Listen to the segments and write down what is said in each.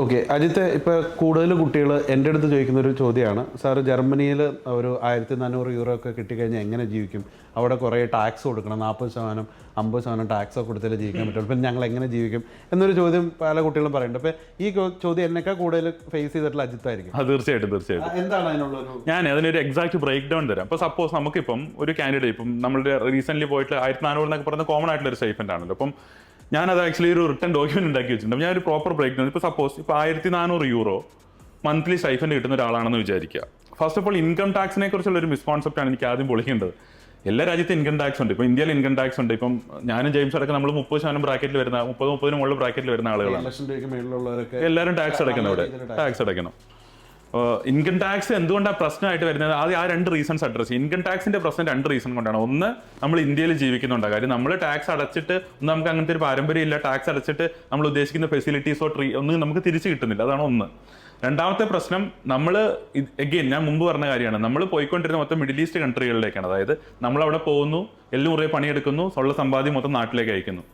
Okay Ajith, ഇപ്പോൾ കൂടുതൽ കുട്ടികൾ എൻ്റെ അടുത്ത് ചോദിക്കുന്ന ഒരു ചോദ്യമാണ്, സാർ ജർമ്മനിയിൽ ഒരു 1400 ഒക്കെ കിട്ടിക്കഴിഞ്ഞാൽ എങ്ങനെ ജീവിക്കും? അവിടെ കുറേ ടാക്സ് കൊടുക്കണം, 40%, 50% ടാക്സൊക്കെ കൊടുത്താലേ ജീവിക്കാൻ പറ്റുള്ളൂ, പിന്നെ ഞങ്ങൾ എങ്ങനെ ജീവിക്കും എന്നൊരു ചോദ്യം പല കുട്ടികളും പറയുന്നുണ്ട്. അപ്പോൾ ഈ ചോദ്യം എന്നേക്കാൾ കൂടുതൽ ഫേസ് ചെയ്തിട്ടുള്ള അജിത്തായിരിക്കും. തീർച്ചയായിട്ടും. എന്താണ് അതിനുള്ളൊരു? ഞാൻ അതിനൊരു എക്സാക്ട് ബ്രേക്ക് ഡൗൺ തരാം. ഇപ്പോൾ സപ്പോസ് നമുക്കിപ്പം ഒരു കാൻഡിഡേറ്റ്, ഇപ്പം നമ്മളുടെ റീസെന്റ് പോയിട്ട് 1400 എന്നൊക്കെ പറയുന്ന കോമൺ ആയിട്ടുള്ള ഒരു സ്റ്റൈഫൻഡ് ആണല്ലോ. അപ്പം ഞാനത് ആക്ച്വലി ഒരു റിട്ടേൺ ഡോക്യുമെന്റ് ഉണ്ടാക്കി വെച്ചിട്ടുണ്ട്. ഞാൻ ഒരു പ്രോപ്പർ ബ്രേക്ക് ഡൗൺ. ഇപ്പോൾ സപ്പോസ് ഇപ്പോൾ 1400 മന്ത്ലി സ്റ്റൈഫൻഡ് കിട്ടുന്ന ഒരാളാണെന്ന് വിചാരിക്കുക. ഫസ്റ്റ് ഓഫ് ഓൾ ഇൻകം ടാക്സിനെ കുറിച്ചുള്ള ഒരു മിസ്കോൺസെപ്റ്റാണ് എനിക്ക് ആദ്യം പൊളിക്കേണ്ടത്. എല്ലാ രാജ്യത്തും ഇൻകം ടാക്സ് ഉണ്ട്. ഇപ്പോൾ ഇന്ത്യയിൽ ഇൻകം ടാക്സ് ഉണ്ട്. ഇപ്പം ഞാനും ജെയിംസ് അടക്കം നമ്മൾ 30% ബ്രാക്കറ്റിൽ വരുന്ന 30-30 മുകളിൽ ബ്രാക്കറ്റിൽ വരുന്ന ആളുകളാണ്. എല്ലാവരും ടാക്സ് അടയ്ക്കണം, അവിടെ ടാക്സ് അടയ്ക്കണം. ഇൻകം ടാക്സ് എന്തുകൊണ്ടാണ് പ്രശ്നമായിട്ട് വരുന്നത്? ആദ്യം ആ 2 റീസൺസ് അഡ്രസ് ചെയ്യും. ഇൻകം ടാക്സിന്റെ പ്രശ്നം 2 റീസൺ കൊണ്ടാണ്. ഒന്ന്, നമ്മൾ ഇന്ത്യയിൽ ജീവിക്കുന്നുണ്ട്. കാര്യം നമ്മൾ ടാക്സ് അടച്ചിട്ട് നമുക്ക് അങ്ങനത്തെ ഒരു പാരമ്പര്യം ഇല്ല. ടാക്സ് അടച്ചിട്ട് നമ്മൾ ഉദ്ദേശിക്കുന്ന ഫെസിലിറ്റീസോ ഒന്നും നമുക്ക് തിരിച്ചു കിട്ടുന്നില്ല. അതാണ് ഒന്ന്. രണ്ടാമത്തെ പ്രശ്നം, നമ്മൾ എഗെയിൻ ഞാൻ മുമ്പ് പറഞ്ഞ കാര്യമാണ്, നമ്മൾ പോയിക്കൊണ്ടിരുന്ന മൊത്തം മിഡിൽ ഈസ്റ്റ് കൺട്രികളിലേക്കാണ്. അതായത് നമ്മളവിടെ പോകുന്നു, എല്ലാം മുറിയെ പണിയെടുക്കുന്നു, ഉള്ള സമ്പാദ്യം മൊത്തം നാട്ടിലേക്ക് അയക്കുന്നു.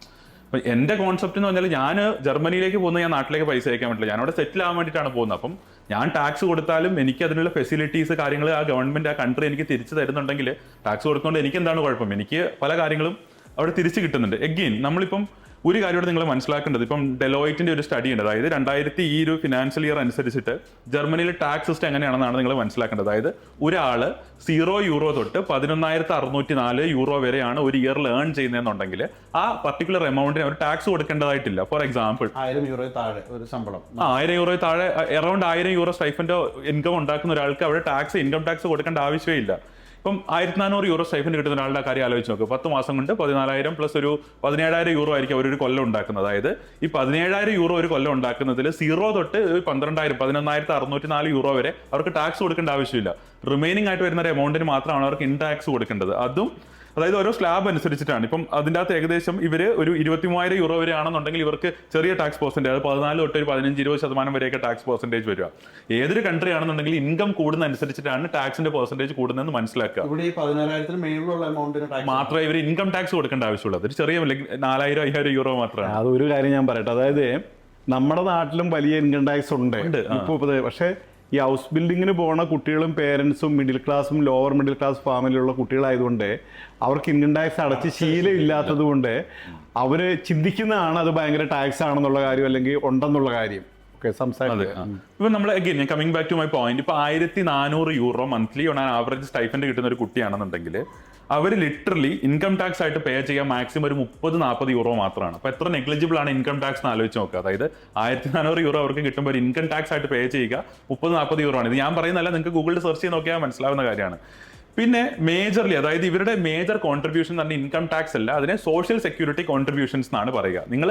അപ്പം എൻ്റെ കോൺസെപ്റ്റ് എന്ന് പറഞ്ഞാൽ, ഞാൻ ജർമ്മനിയിലേക്ക് പോകുന്നത് ഞാൻ നാട്ടിലേക്ക് പൈസ അയക്കാൻ പറ്റില്ല, ഞാൻ അവിടെ സെറ്റിൽ ആവാൻ വേണ്ടിയിട്ടാണ് പോകുന്നത്. അപ്പം ഞാൻ ടാക്സ് കൊടുത്താലും എനിക്ക് അതിനുള്ള ഫെസിലിറ്റീസ് കാര്യങ്ങൾ ആ ഗവൺമെന്റ് ആ കൺട്രി എനിക്ക് തിരിച്ചു തരുന്നുണ്ടെങ്കിൽ ടാക്സ് കൊടുക്കുകൊണ്ട് എനിക്ക് എന്താണ് കുഴപ്പം? എനിക്ക് പല കാര്യങ്ങളും അവിടെ തിരിച്ചു കിട്ടുന്നുണ്ട്. എഗെയിൻ നമ്മളിപ്പം ഒരു കാര്യത്തോടെ നിങ്ങൾ മനസ്സിലാക്കേണ്ടത്, ഇപ്പം ഡെലോയിറ്റിന്റെ ഒരു സ്റ്റഡി ഉണ്ട്. അതായത് 2000 ഈ ഒരു ഫിനാൻഷ്യൽ ഇയർ അനുസരിച്ചിട്ട് ജർമ്മനിയിലെ ടാക്സ് സിസ്റ്റം എങ്ങനെയാണെന്നാണ് നിങ്ങൾ മനസ്സിലാക്കേണ്ടത്. അതായത് ഒരാൾ €0 തൊട്ട് 11,604 വരെയാണ് ഒരു ഇയറിൽ ഏൺ ചെയ്യുന്നതെന്നുണ്ടെങ്കിൽ ആ പർട്ടിക്കുലർ എമൗണ്ടിന് അവർ ടാക്സ് കൊടുക്കേണ്ടതായിട്ടില്ല. ഫോർ എക്സാമ്പിൾ €1000 താഴെ ഒരു ശമ്പളം, €1000 താഴെ അറൌണ്ട് €1000 സ്റ്റൈഫൻഡോ ഇൻകം ഉണ്ടാക്കുന്ന ഒരാൾക്ക് അവിടെ ഇൻകം ടാക്സ് കൊടുക്കേണ്ട ആവശ്യമില്ല. ഇപ്പം €1400 സ്റ്റൈഫൻഡ് കിട്ടുന്ന ഒരാളുടെ കാര്യം ആലോചിച്ച് നോക്കുക. 10 മാസം കൊണ്ട് 14,000 പ്ലസ് ഒരു €17,000 ആയിരിക്കും അവരൊരു കൊല്ലം ഉണ്ടാക്കുന്നത്. അതായത് ഈ €17,000 ഒരു കൊല്ലം ഉണ്ടാക്കുന്നതിൽ 0 തൊട്ട് 12,000 €11,604 വരെ അവർക്ക് ടാക്സ് കൊടുക്കേണ്ട ആവശ്യമില്ല. റിമൈനിങ് ആയിട്ട് വരുന്ന ഒരു എമൗണ്ടിന് മാത്രമാണ് അവർക്ക് ഇൻ ടാക്സ് കൊടുക്കേണ്ടത്. അതും അതായത് ഓരോ സ്ലാബ് അനുസരിച്ചിട്ടാണ്. ഇപ്പം അതിൻ്റെ അകത്ത് ഏകദേശം ഇവർ ഒരു €23,000 വരെ ആണെന്നുണ്ടെങ്കിൽ ഇവർക്ക് ചെറിയ ടാക്സ് പെർസെൻറ്റേജ്, അത് 14 തൊട്ട് ഒരു 15-20% വരെയൊക്കെ ടാക്സ് പെർസെൻറ്റേജ് വരിക. ഏതൊരു കൺട്രി ആണെന്നുണ്ടെങ്കിൽ ഇൻകം കൂടുന്ന അനുസരിച്ചിട്ടാണ് ടാക്സിന്റെ പെർസെൻറ്റേജ് കൂടുന്നതെന്ന് മനസ്സിലാക്കുക. മാത്രമേ ഇവർ ഇൻകം ടാക്സ് കൊടുക്കേണ്ട ആവശ്യമുള്ളൂ. അതൊരു ചെറിയ €4,000-5,000 മാത്രമാണ്. അതൊരു കാര്യം ഞാൻ പറയട്ടെ, അതായത് നമ്മുടെ നാട്ടിലും വലിയ ഇൻകം ടാക്സ് ഉണ്ട് ഇപ്പോൾ. പക്ഷേ ഈ ഹൗസ് ബിൽഡിങ്ങിന് പോണ കുട്ടികളും പേരൻസും മിഡിൽ ക്ലാസ്സും ലോവർ മിഡിൽ ക്ലാസ് ഫാമിലിയുള്ള കുട്ടികളായതുകൊണ്ട് അവർക്ക് ഇൻകം ടാക്സ് അടച്ച് ശീലം ഇല്ലാത്തത് കൊണ്ട് അവർ ചിന്തിക്കുന്നതാണ് അത് ഭയങ്കര ടാക്സ് ആണെന്നുള്ള കാര്യം, അല്ലെങ്കിൽ ഉണ്ടെന്നുള്ള കാര്യം. ഇപ്പൊ നമ്മൾ അഗെയിൻ ഞാൻ coming back to my point, ഇപ്പൊ €1,400 മന്ത്ലി ഓൺ ആവറേജ് സ്റ്റൈഫൻഡ് കിട്ടുന്ന ഒരു കുട്ടിയാണെന്നുണ്ടെങ്കിൽ അവർ ലിറ്ററലി ഇൻകം ടാക്സ് ആയിട്ട് പേ ചെയ്യാൻ മാക്സിമം ഒരു €30-40 മാത്രമാണ്. അപ്പൊ എത്ര നെഗ്ലിജിബിൾ ആണ് ഇൻകം ടാക്സ് എന്ന് ആലോചിച്ച് നോക്കുക. അതായത് €1,400 അവർക്ക് കിട്ടുമ്പോൾ ഇൻകം ടാക്സ് ആയിട്ട് പേ ചെയ്യുക €30-40 ആണ്. ഇത് ഞാൻ പറയുന്നതല്ല, നിങ്ങൾക്ക് ഗൂഗിളിൽ സെർച്ച് ചെയ്ത് നോക്കിയാൽ മനസ്സിലാവുന്ന കാര്യമാണ്. പിന്നെ മേജർലി, അതായത് ഇവരുടെ മേജർ കോൺട്രിബ്യൂഷൻ തന്നെ ഇൻകം ടാക്സ് അല്ല, അതിനെ സോഷ്യൽ സെക്യൂരിറ്റി കോൺട്രിബ്യൂഷൻസ് എന്നാണ് പറയുക. നിങ്ങൾ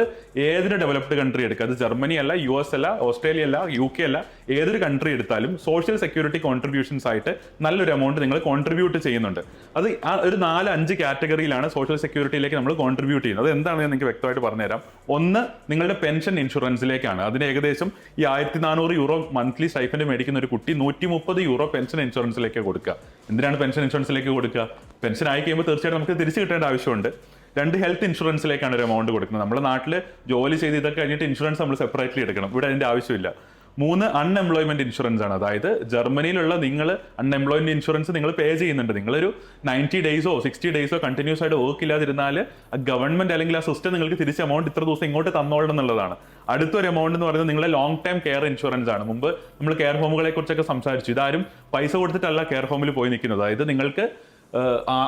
ഏതൊരു ഡെവലപ്ഡ് കൺട്രി എടുക്കുക, അത് ജർമ്മനി അല്ല, US അല്ല, ഓസ്ട്രേലിയ അല്ല, UK അല്ല, ഏതൊരു കൺട്രി എടുത്താലും സോഷ്യൽ സെക്യൂരിറ്റി കോൺട്രിബ്യൂഷൻസ് ആയിട്ട് നല്ലൊരു എമൗണ്ട് നിങ്ങൾ കോൺട്രിബ്യൂട്ട് ചെയ്യുന്നുണ്ട്. അത് ആ ഒരു 4-5 കാറ്റഗറിയിലാണ് സോഷ്യൽ സെക്യൂരിറ്റിയിലേക്ക് നമ്മൾ കോൺട്രിബ്യൂട്ട് ചെയ്യുന്നത്. അത് എന്താണെന്ന് ഞാൻ നിങ്ങൾക്ക് വ്യക്തമായിട്ട് പറഞ്ഞുതരാം. ഒന്ന്, നിങ്ങളുടെ പെൻഷൻ ഇൻഷുറൻസിലേക്കാണ്. അതിന് ഏകദേശം ഈ €1,400 മന്ത്ലി സ്റ്റൈഫൻഡ് മേടിക്കുന്ന ഒരു കുട്ടി €130 പെൻഷൻ ഇൻഷുറൻസിലേക്ക് കൊടുക്കുക. എന്തിനാണ് പെൻഷൻ ഇൻഷുറൻസിലേക്ക് കൊടുക്കുക? പെൻഷൻ ആയി കഴിയുമ്പോൾ തീർച്ചയായിട്ടും നമുക്ക് തിരിച്ചു കിട്ടേണ്ട ആവശ്യമുണ്ട്. 2, ഹെൽത്ത് ഇൻഷുറൻസിലേക്കാണ് ഒരു എമൗണ്ട് കൊടുക്കുന്നത്. നമ്മുടെ നാട്ടിൽ ജോലി ചെയ്ത് ഇതൊക്കെ കഴിഞ്ഞിട്ട് ഇൻഷുറൻസ് നമ്മൾ സെപ്പറേറ്റ്ലി എടുക്കണം. ഇവിടെ അതിന്റെ ആവശ്യമില്ല. 3, അൺഎംപ്ലോയ്മെന്റ് ഇൻഷുറൻസ് ആണ്. അതായത് ജർമ്മനിയിലുള്ള നിങ്ങൾ അൺഎംപ്ലോയ്മെന്റ് ഇൻഷുറൻസ് നിങ്ങൾ പേ ചെയ്യുന്നുണ്ട്. നിങ്ങളൊരു 90 ഡേയ്സോ 60 ഡേയ്സോ കണ്ടിന്യൂസ് ആയിട്ട് വർക്ക് ഇല്ലാതിരുന്നാൽ ഗവൺമെന്റ് അല്ലെങ്കിൽ ആ സിസ്റ്റം നിങ്ങൾക്ക് തിരിച്ച് എമൗണ്ട് ഇത്ര ദിവസം ഇങ്ങോട്ട് തന്നോളണം എന്നുള്ളതാണ്. അടുത്തൊരു എമൗണ്ട് എന്ന് പറയുന്നത് നിങ്ങളുടെ ലോങ് ടൈം കെയർ ഇൻഷുറൻസ് ആണ്. മുമ്പ് നമ്മൾ കെയർ ഹോമുകളെ കുറിച്ചൊക്കെ സംസാരിച്ചു. ഇതാരും പൈസ കൊടുത്തിട്ടല്ല കെയർ ഹോമിൽ പോയി നിൽക്കുന്നത്. അതായത് നിങ്ങൾക്ക്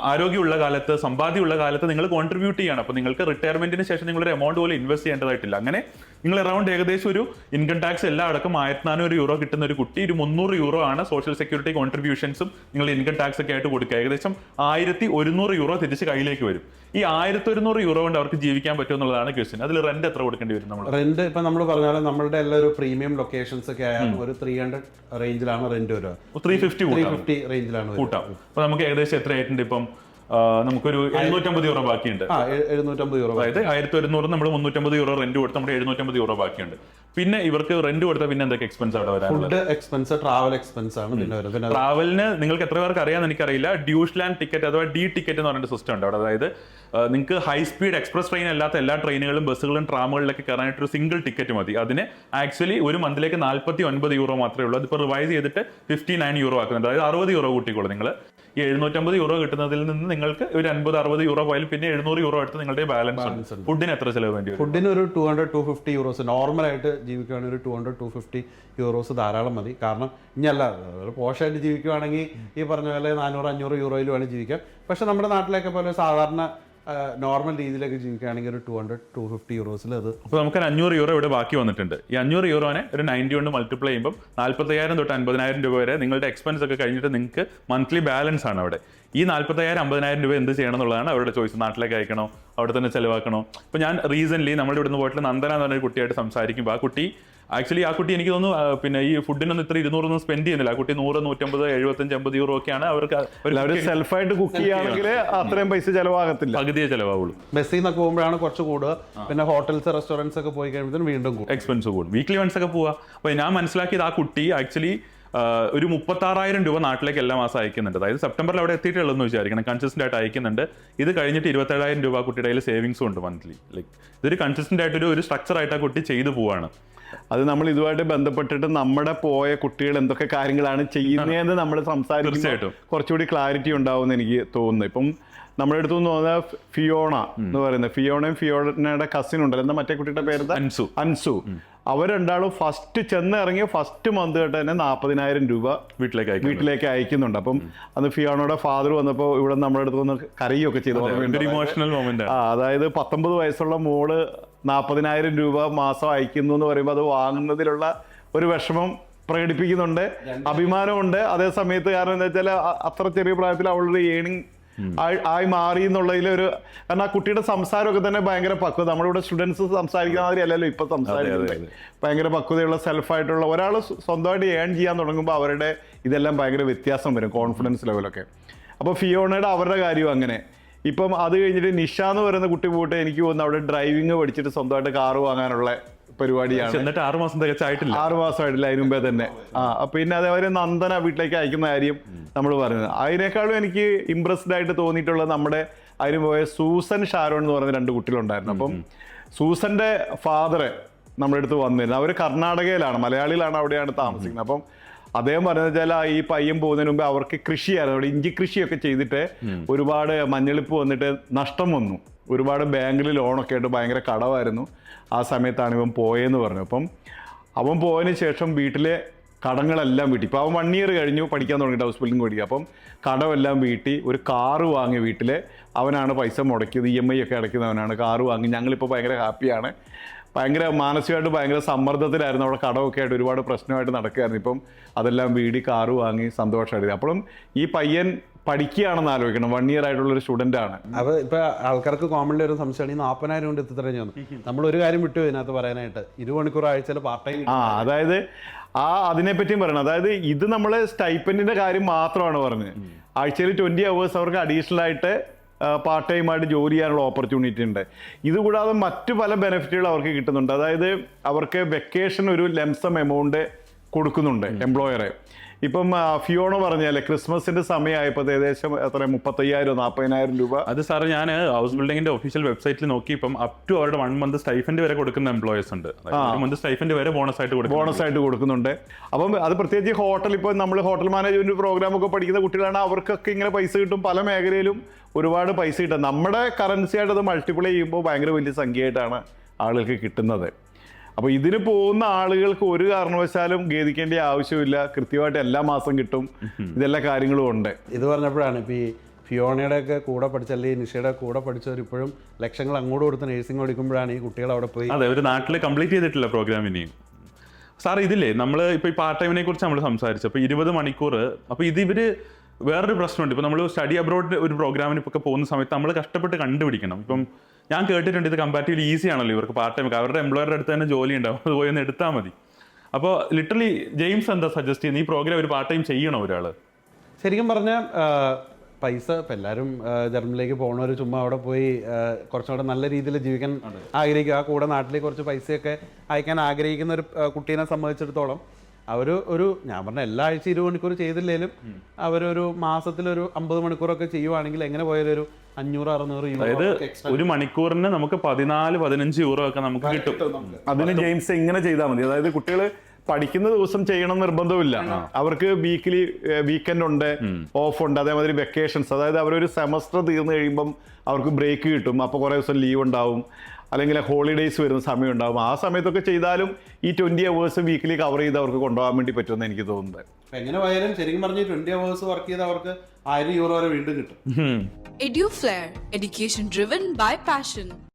ആരോഗ്യമുള്ള കാലത്ത്, സമ്പാദ്യമുള്ള കാലത്ത് നിങ്ങൾ കോൺട്രിബ്യൂട്ട് ചെയ്യണം. അപ്പോൾ നിങ്ങൾക്ക് റിട്ടയർമെന്റിന് ശേഷം നിങ്ങളൊരു എമൗണ്ട് പോലും ഇൻവെസ്റ്റ് ചെയ്യേണ്ടതായിട്ടില്ല. അങ്ങനെ നിങ്ങൾ അറൗണ്ട് ഏകദേശം ഒരു ഇൻകം ടാക്സ് എല്ലാം അടക്കം €1,400 കിട്ടുന്ന ഒരു കുട്ടി ഒരു €300 ആണ് സോഷ്യൽ സെക്യൂരിറ്റി കോൺട്രിബ്യൂഷൻസും നിങ്ങൾ ഇൻകം ടാക്സ് ഒക്കെ ആയിട്ട് കൊടുക്കുക. ഏകദേശം €1,100 തിരിച്ച് കയ്യിലേക്ക് വരും. ഈ €1,100 കൊണ്ട് അവർക്ക് ജീവിക്കാൻ പറ്റും എന്നുള്ളതാണ് ക്വസ്റ്റ്യൻ. അതിൽ റെന്റ് എത്ര കൊടുക്കേണ്ടി വരും? നമ്മൾ റെന്റ് ഇപ്പൊ നമ്മൾ പറഞ്ഞാൽ നമ്മളുടെ എല്ലാ ഒരു പ്രീമിയം ലൊക്കേഷൻസ് ഒക്കെ ആയാൽ ഒരു 300 റേഞ്ചിലാണ് റെന്റ് വരിക. 350 റേഞ്ചിലാണ് കൂട്ടാം. അപ്പൊ നമുക്ക് ഏകദേശം എത്ര ആയിട്ടുണ്ട്? ഇപ്പം നമുക്കൊരു 750 യൂറോ ബാക്കിയുണ്ട്. 750 യൂറോ. അതായത് 1100 നമ്മൾ 350 യൂറോ റെന്റ് കൊടുത്ത് നമ്മുടെ 750 യൂറോ ബാക്കിയുണ്ട്. പിന്നെ ഇവർക്ക് റെന്റ് കൊടുത്താൽ പിന്നെ എന്തൊക്കെ എക്സ്പെൻസ് അവിടെ വരാൻ? ഫുഡ് എക്സ്പെൻസ്, ട്രാവൽ എക്സ്പെൻസ് ആണ് പിന്നെ വരുന്നത്. ട്രാവലിന് നിങ്ങൾക്ക് എത്ര പേർക്ക് അറിയാമെന്ന് എനിക്കറിയില്ല, ഡ്യൂഷ്ലാൻഡ് ടിക്കറ്റ് അഥവാ ഡി ടിക്കറ്റ് എന്ന് പറഞ്ഞിട്ട് സിസ്റ്റം ഉണ്ട് അവിടെ. അതായത് നിങ്ങൾക്ക് ഹൈ സ്പീഡ് എക്സ്പ്രസ് ട്രെയിൻ അല്ലാത്ത എല്ലാ ട്രെയിനുകളും ബസ്സുകളും ട്രാമുകളിലൊക്കെ കയറാനായിട്ട് ഒരു സിംഗിൾ ടിക്കറ്റ് മതി. അതിന് ആക്ച്വലി ഒരു മന്തിലേക്ക് 49 യൂറോ മാത്രമേ ഉള്ളൂ. അതിപ്പോൾ റിവൈസ് ചെയ്തിട്ട് 59 യൂറോ ആക്കുന്നുണ്ട്. അതായത് 60 യൂറോ കൂട്ടിക്കോളൂ നിങ്ങൾ. ഈ 750 യൂറോ കിട്ടുന്നതിൽ നിന്ന് നിങ്ങൾക്ക് ഒരു 50-60 യൂറോ പോയാലും പിന്നെ 700 യൂറോ എടുത്ത് നിങ്ങളുടെ ബാലൻസ് ഉണ്ട്. ഫുഡിന് എത്ര ചെലവ് വേണ്ടി വരും? ഫുഡിന് ഒരു 200-250 യൂറോസ് നോർമലായിട്ട് ജീവിക്കുകയാണെങ്കിൽ ഒരു 200-250 യൂറോസ് ധാരാളം മതി. കാരണം ഇനിയല്ല പോഷായിട്ട് ജീവിക്കുകയാണെങ്കിൽ ഈ പറഞ്ഞ പോലെ 400-500 യൂറോയിൽ വേണം ജീവിക്കാം. പക്ഷെ നമ്മുടെ നാട്ടിലൊക്കെ പോലെ സാധാരണ നോർമൽ രീതിയിലൊക്കെ ജീവിക്കുകയാണെങ്കിൽ ഒരു 200-250 യൂറോസിൽ അത്. അപ്പോൾ നമുക്ക് 500 യൂറോ ഇവിടെ ബാക്കി വന്നിട്ടുണ്ട്. ഈ 500 യൂറോനെ ഒരു 90 കൊണ്ട് മൾട്ടിപ്ലൈ ചെയ്യുമ്പോൾ 45,000 തൊട്ട് 50,000 രൂപ വരെ നിങ്ങളുടെ എക്സ്പെൻസ് ഒക്കെ കഴിഞ്ഞിട്ട് നിങ്ങൾക്ക് മന്ത്ലി ബാലൻസ് ആണ് അവിടെ. ഈ 45,000-50,000 രൂപ എന്ത് ചെയ്യണം എന്നുള്ളതാണ് അവരുടെ ചോയ്സ്. നാട്ടിലേക്ക് അയക്കണോ, അവിടെ തന്നെ ചെലവാക്കണോ? ഇപ്പോൾ ഞാൻ റീസെന്റ് നമ്മുടെ ഇവിടുന്ന് പോയിട്ട് നന്ദന എന്ന് പറഞ്ഞൊരു കുട്ടിയായിട്ട് സംസാരിക്കുമ്പോൾ ആ കുട്ടി എനിക്ക് തോന്നുന്നു പിന്നെ ഈ ഫുഡിനൊന്നും ഇത്ര 200 സ്പെൻഡ് ചെയ്യുന്നില്ല. ആ കുട്ടി 100, 150, 75, 50 യൂറോ ഒക്കെയാണ് അവർക്ക് സെൽഫായിട്ട് കുക്ക് ചെയ്യുകയാണെങ്കിൽ അത്രയും പൈസ ചെലവാകത്തില്ല, പകുതിയെ ചെലവാകുള്ളൂ. ബസ്സിൽ നിന്നൊക്കെ പോകുമ്പോഴാണ് കുറച്ച് കൂടുക. പിന്നെ ഹോട്ടൽസ്, റെസ്റ്റോറൻറ്റ്സ് ഒക്കെ പോയി കഴിയുമ്പോൾ വീണ്ടും എക്സ്പെൻസ് കൂടും. വീക്ക്ലി വൺസ് ഒക്കെ പോവുക. അപ്പോൾ ഞാൻ മനസ്സിലാക്കിയത് ആ കുട്ടി ആക്ച്വലി ഒരു 36,000 രൂപ നാട്ടിലേക്ക് എല്ലാ മാസം അയക്കുന്നുണ്ട്. അതായത് സെപ്റ്റംബറിൽ അവിടെ എത്തിയിട്ടുള്ളതെന്ന് വിചാരിക്കണം. കൺസിസ്റ്റന്റ് ആയിട്ട് അയക്കുന്നുണ്ട്. ഇത് കഴിഞ്ഞിട്ട് 27,000 രൂപ കുട്ടിയുടെ കയ്യിൽ സേവിങ്സും ഉണ്ട് മന്ത്ലി. ലൈക്ക് ഇതൊരു കൺസിസ്റ്റന്റ് ആയിട്ട് ഒരു സ്ട്രക്ചർ ആയിട്ട് ആ കുട്ടി ചെയ്തു പോവാണ്. അത് നമ്മൾ ഇതുമായിട്ട് ബന്ധപ്പെട്ടിട്ട് നമ്മുടെ പോയ കുട്ടികൾ എന്തൊക്കെ കാര്യങ്ങളാണ് ചെയ്യുന്നതെന്ന് നമ്മൾ സംസാരിക്കും, കുറച്ചുകൂടി ക്ലാരിറ്റി ഉണ്ടാവുമെന്ന് എനിക്ക് തോന്നുന്നു. ഇപ്പം നമ്മുടെ അടുത്ത് തോന്നുന്ന ഫിയോണ എന്ന് പറയുന്നത്, ഫിയോണയുടെ കസിൻ ഉണ്ടല്ലോ, എന്താ മറ്റേ കുട്ടിയുടെ പേര്? അൻസു. അവർ രണ്ടാളും ഫസ്റ്റ് ചെന്ന് ഇറങ്ങിയ ഫസ്റ്റ് മന്ത് തൊട്ട് തന്നെ 40,000 രൂപ വീട്ടിലേക്ക് അയക്കുന്നുണ്ട്. അപ്പം അന്ന് ഫിയോണയുടെ ഫാദർ വന്നപ്പോൾ ഇവിടെ നമ്മുടെ അടുത്ത് വന്ന് കരയൊക്കെ ചെയ്തു. Emotional moment. അതായത് 19 വയസ്സുള്ള മോള് 40,000 രൂപ മാസം അയക്കുന്നു എന്ന് പറയുമ്പോൾ അത് വാങ്ങുന്നതിലുള്ള ഒരു വിഷമം പ്രകടിപ്പിക്കുന്നുണ്ട്, അഭിമാനമുണ്ട്. അതേ സമയത്ത് കാരണം എന്താ വെച്ചാൽ അത്ര ചെറിയ പ്രായത്തിൽ അവളുടെ ഏണിങ് ആയി മാറി എന്നുള്ളതിലൊരു, കാരണം ആ കുട്ടിയുടെ സംസാരമൊക്കെ തന്നെ ഭയങ്കര പക്വത. നമ്മളിവിടെ സ്റ്റുഡൻസ് സംസാരിക്കുന്ന മാതിരി അല്ലല്ലോ ഇപ്പൊ സംസാരിക്കുന്നത്. ഭയങ്കര പക്വതയുള്ള സെൽഫായിട്ടുള്ള ഒരാൾ സ്വന്തമായിട്ട് ഏൺ ചെയ്യാൻ തുടങ്ങുമ്പോൾ അവരുടെ ഇതെല്ലാം ഭയങ്കര വ്യത്യാസം വരും, കോൺഫിഡൻസ് ലെവലൊക്കെ. അപ്പോൾ ഫിയോണയുടെ അവരുടെ കാര്യം അങ്ങനെ. ഇപ്പം അത് കഴിഞ്ഞിട്ട് നിഷ എന്ന് പറയുന്ന കുട്ടി പോയിട്ട് എനിക്ക് തോന്നുന്നു അവിടെ ഡ്രൈവിംഗ് പഠിച്ചിട്ട് സ്വന്തമായിട്ട് കാറ് വാങ്ങാനുള്ള പരിപാടിയാണ്. 6 മാസം തികച്ചായിട്ടില്ല, 6 മാസമായിട്ടില്ല, അതിന് മുമ്പേ തന്നെ. പിന്നെ അതേപോലെ നന്ദന വീട്ടിലേക്ക് അയക്കുന്ന കാര്യം നമ്മൾ പറയുന്നത്. അതിനേക്കാളും എനിക്ക് ഇംപ്രസ്ഡ് ആയിട്ട് തോന്നിയിട്ടുള്ളത് നമ്മുടെ അതിന് പോയ സൂസൻ ഷാരോൺ എന്ന് പറയുന്ന 2 കുട്ടികളുണ്ടായിരുന്നു. അപ്പം സൂസന്റെ ഫാദർ നമ്മുടെ അടുത്ത് വന്നിരുന്നു. അവർ കർണാടകയിലാണ്, മലയാളികളാണ്, അവിടെയാണ് താമസിക്കുന്നത്. അപ്പം അദ്ദേഹം പറയുന്നത് വെച്ചാൽ ഈ പയ്യൻ പോകുന്നതിന് മുമ്പ് അവർക്ക് കൃഷിയായിരുന്നു, അവിടെ ഇഞ്ചി കൃഷിയൊക്കെ ചെയ്തിട്ട് ഒരുപാട് മഞ്ഞളിപ്പ് വന്നിട്ട് നഷ്ടം വന്നു. ഒരുപാട് ബാങ്കിൽ ലോണൊക്കെ ആയിട്ട് ഭയങ്കര കടമായിരുന്നു. ആ സമയത്താണ് ഇവൻ പോയെന്ന് പറഞ്ഞു. അപ്പം അവൻ പോയതിന് ശേഷം വീട്ടിലെ കടങ്ങളെല്ലാം വീട്ടി. ഇപ്പോൾ അവൻ 1 ഇയർ കഴിഞ്ഞു പഠിക്കാൻ തുടങ്ങിയിട്ട് ഹൗസ് ബിൽഡിംഗ് പഠിക്കുക. അപ്പം കടമെല്ലാം വീട്ടി ഒരു കാറ് വാങ്ങി. വീട്ടിൽ അവനാണ് പൈസ മുടക്കിയത്, EMI ഒക്കെ അടയ്ക്കുന്നവനാണ്. കാറ് വാങ്ങി. ഞങ്ങളിപ്പോൾ ഭയങ്കര ഹാപ്പിയാണ്. ഭയങ്കര മാനസികമായിട്ട് ഭയങ്കര സമ്മർദ്ദത്തിലായിരുന്നു. അവിടെ കടമൊക്കെ ആയിട്ട് ഒരുപാട് പ്രശ്നമായിട്ട് നടക്കുകയായിരുന്നു. ഇപ്പം അതെല്ലാം വീടി കാറ് വാങ്ങി സന്തോഷമായിട്ട്. അപ്പോഴും ഈ പയ്യൻ പഠിക്കുകയാണെന്ന് ആലോചിക്കണം. 1 ഇയർ ആയിട്ടുള്ള ഒരു സ്റ്റുഡൻ്റ് ആണ്. അപ്പോൾ ഇപ്പോൾ ആൾക്കാർക്ക് കോമൺലി ഒരു സംശയമാണ് ഈ 40,000 കൊണ്ട് എത്തിത്തറഞ്ഞു വന്നു. നമ്മളൊരു കാര്യം വിട്ടു ഇതിനകത്ത് പറയാനായിട്ട്, 20 മണിക്കൂർ ആഴ്ചയിൽ പാർട്ട് ടൈം. അതായത് അതിനെപ്പറ്റിയും പറയണം. അതായത് ഇത് നമ്മൾ സ്റ്റൈപ്പൻഡിന്റെ കാര്യം മാത്രമാണ് പറഞ്ഞത്. ആഴ്ചയിൽ 20 hours അവർക്ക് അഡീഷണൽ ആയിട്ട് പാർട്ട് ടൈം ആയിട്ട് ജോലി ചെയ്യാനുള്ള ഓപ്പർച്യൂണിറ്റി ഉണ്ട്. ഇതുകൂടാതെ മറ്റു പല ബെനിഫിറ്റുകൾ അവർക്ക് കിട്ടുന്നുണ്ട്. അതായത് അവർക്ക് വെക്കേഷൻ ഒരു ലംസം എമൗണ്ട് കൊടുക്കുന്നുണ്ട് എംപ്ലോയറെ. ഇപ്പം ഫിയോണ പറഞ്ഞാലേ ക്രിസ്മസിന്റെ സമയമായപ്പോൾ ഏകദേശം എത്ര 35,000-40,000 രൂപ. അത് സാറ് ഞാൻ ഹൗസ് ബിൽഡിംഗിന്റെ ഒഫീഷ്യൽ വെബ്സൈറ്റിൽ നോക്കി ഇപ്പം അപ് ടു അവരുടെ 1 month സ്റ്റൈഫൻഡ് വരെ കൊടുക്കുന്ന എംപ്ലോയേഴ്സ് ഉണ്ട്. 1 month സ്റ്റൈഫൻഡ് വരെ ബോണസ് ആയിട്ട് കൊടുക്കുന്നുണ്ട്. അപ്പം അത് പ്രത്യേകിച്ച് ഹോട്ടൽ, ഇപ്പോൾ നമ്മൾ ഹോട്ടൽ മാനേജ്മെന്റ് പ്രോഗ്രാം ഒക്കെ പഠിക്കുന്ന കുട്ടികളാണ്. അവർക്കൊക്കെ ഇങ്ങനെ പൈസ കിട്ടും. പല മേഖലയിലും ഒരുപാട് പൈസ കിട്ടും. നമ്മുടെ കറൻസി ആയിട്ട് അത് മൾട്ടിപ്ലൈ ചെയ്യുമ്പോൾ ഭയങ്കര വലിയ സംഖ്യയായിട്ടാണ് ആളുകൾക്ക് കിട്ടുന്നത്. അപ്പോൾ ഇതിന് പോകുന്ന ആളുകൾക്ക് ഒരു കാരണവശാലും ഖേദിക്കേണ്ട ആവശ്യമില്ല. കൃത്യമായിട്ട് എല്ലാ മാസം കിട്ടും. ഇതെല്ലാ കാര്യങ്ങളും ഉണ്ട്. ഇത് പറഞ്ഞപ്പോഴാണ് ഇപ്പോൾ ഈ ഫിയോണയുടെ ഒക്കെ കൂടെ പഠിച്ച, അല്ലെങ്കിൽ നിഷയുടെ കൂടെ പഠിച്ചവർ ഇപ്പോഴും ലക്ഷങ്ങൾ അങ്ങോട്ട് കൊടുത്ത് നഴ്സിംഗ് പഠിക്കുമ്പോഴാണ് ഈ കുട്ടികൾ അവിടെ പോയി. അതെ, ഒരു നാട്ടിൽ കംപ്ലീറ്റ് ചെയ്തിട്ടില്ല പ്രോഗ്രാം ഇനിയും. സാർ ഇതില്ലേ നമ്മൾ ഇപ്പോൾ ഈ പാർട്ട് ടൈമിനെ കുറിച്ച് നമ്മൾ സംസാരിച്ചു. അപ്പോൾ 20 മണിക്കൂർ. അപ്പോൾ ഇവര് വേറൊരു പ്രശ്നമുണ്ട്. ഇപ്പോൾ നമ്മൾ സ്റ്റഡി അബ്രോഡ് ഒരു പ്രോഗ്രാമിന് ഇപ്പോൾ പോകുന്ന സമയത്ത് നമ്മൾ കഷ്ടപ്പെട്ട് കണ്ടുപിടിക്കണം. ഇപ്പം ഞാൻ കേട്ടിട്ടുണ്ട് ഇത് കമ്പാരിറ്റീവ്ലി ഈസി ആണല്ലോ ഇവർക്ക് പാർട്ട് ടൈം. അവരുടെ എംപ്ലോയറുടെ അടുത്ത് തന്നെ ജോലി ഉണ്ടാവും, അത് പോയി ഒന്ന് എടുത്താൽ മതി. അപ്പോൾ ലിറ്ററലി ജെയിംസ് എന്താ സജസ്റ്റ് ചെയ്യുന്നത്? ഈ പ്രോഗ്രാം ഒരു പാർട്ട് ടൈം ചെയ്യണോ ഒരാൾ? ശരിക്കും പറഞ്ഞാൽ പൈസ ഇപ്പം എല്ലാവരും ജർമ്മനിലേക്ക് പോകണവർ ചുമ്മാ അവിടെ പോയി കുറച്ചുകൂടെ നല്ല രീതിയിൽ ജീവിക്കാൻ ആഗ്രഹിക്കും. ആ കൂടെ നാട്ടിലേക്ക് കുറച്ച് പൈസയൊക്കെ അയക്കാൻ ആഗ്രഹിക്കുന്ന ഒരു കുട്ടീനെ സംബന്ധിച്ചിടത്തോളം ഒരു ഞാൻ പറഞ്ഞ എല്ലാ ആഴ്ച 20 മണിക്കൂർ ചെയ്തില്ലേലും അവരൊരു മാസത്തിലൊരു 50 മണിക്കൂറൊക്കെ ചെയ്യുവാണെങ്കിൽ എങ്ങനെ പോയാലും ഒരു 500-600 അതായത് ഒരു മണിക്കൂറിന് നമുക്ക് 14-15 യൂറോ ഒക്കെ നമുക്ക് കിട്ടും. അതിന് ജെയിംസ് ഇങ്ങനെ ചെയ്താൽ മതി. അതായത് കുട്ടികൾ പഠിക്കുന്ന ദിവസം ചെയ്യണം നിർബന്ധമില്ല. അവർക്ക് വീക്കെൻഡ് ഉണ്ട്, ഓഫ് ഉണ്ട്, അതേമാതിരി വെക്കേഷൻസ്, അതായത് അവരൊരു സെമസ്റ്റർ തീർന്നു കഴിയുമ്പം അവർക്ക് ബ്രേക്ക് കിട്ടും. അപ്പോൾ കുറേ ദിവസം ലീവ് ഉണ്ടാവും, അല്ലെങ്കിൽ ഹോളിഡേയ്സ് വരുന്ന സമയം ഉണ്ടാവും. ആ സമയത്തൊക്കെ ചെയ്താലും ഈ 20 hours വീക്കിലി കവർ ചെയ്ത് അവർക്ക് കൊണ്ടുപോകാൻ വേണ്ടി പറ്റുമെന്ന് എനിക്ക് തോന്നുന്നത്. എങ്ങനെ പോയാലും ശരിക്കും പറഞ്ഞ് 20 hours വർക്ക് ചെയ്ത് അവർക്ക് 1000 യൂറോ വരെ വീണ്ടും കിട്ടും. EduFlair, education driven by passion.